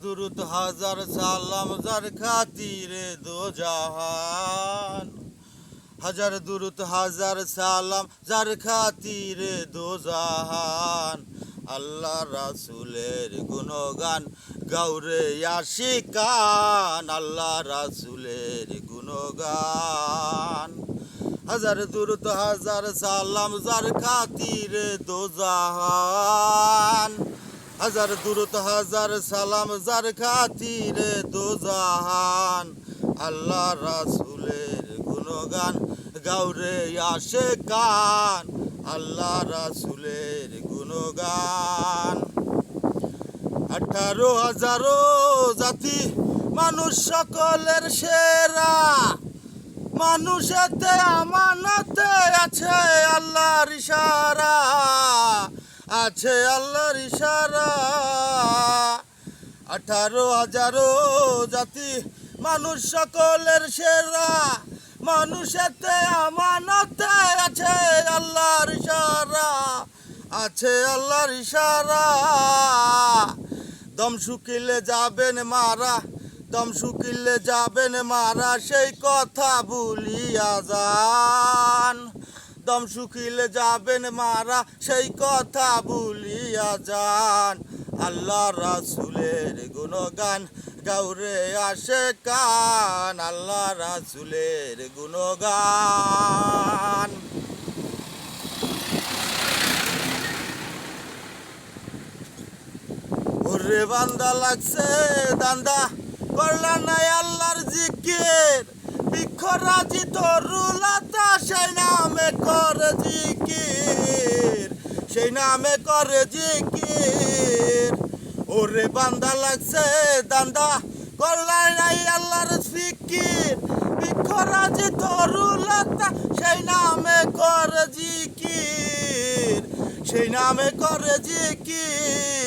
दुरुद हजार सालाम जार खातिरे दो जहान हजार दुरुद हजार सालाम जार खातिरे दो जहान আল্লাহ রাসূলের গুণগান গাউরে আশিকান আল্লাহ রাসূলের গুণগান হাজার দুরুদ হাজার সালাম যার খাতিরে দো জাহান হাজার দুরুদ হাজার সালাম যার খাতিরে দো জাহান আল্লাহ রাসূলের গুণগান গাউরে আশিকান আল্লাহ রাসূলের গুণগান 18,000 জাতি মানুষ সকলের সেরা মানুষেতে আমানতে আছে আল্লাহর ইশারা আছে আল্লাহর ইশারা 18,000 জাতি মানুষ সকলের সেরা মানুষেতে আমানতে আছে আল্লাহর ইশারা আছে আল্লাহর ইশারা দম শুকিলে যাবেন মারা দম শুকিলে যাবেন মারা সেই কথা ভুলিয়া যান দম শুকিলে যাবেন মারা সেই কথা ভুলিয়া যান আল্লাহ রাসূলের গুণগান গাউরে আশিকান আল্লাহ রাসূলের গুণগান ওরে বান্দা লাগছে দান্দা করলা নাই আল্লাহর জিকির বিক্ষরাজি তরুলতা সেই নামে করে জিকির সেই নামে করে জিকির ওরে বান্দা লাগছে দান্দা করলা নাই আল্লাহর জিকির বিক্ষরাজি তরুলতা সেই নামে করে জিকির সেই নামে করে জিকির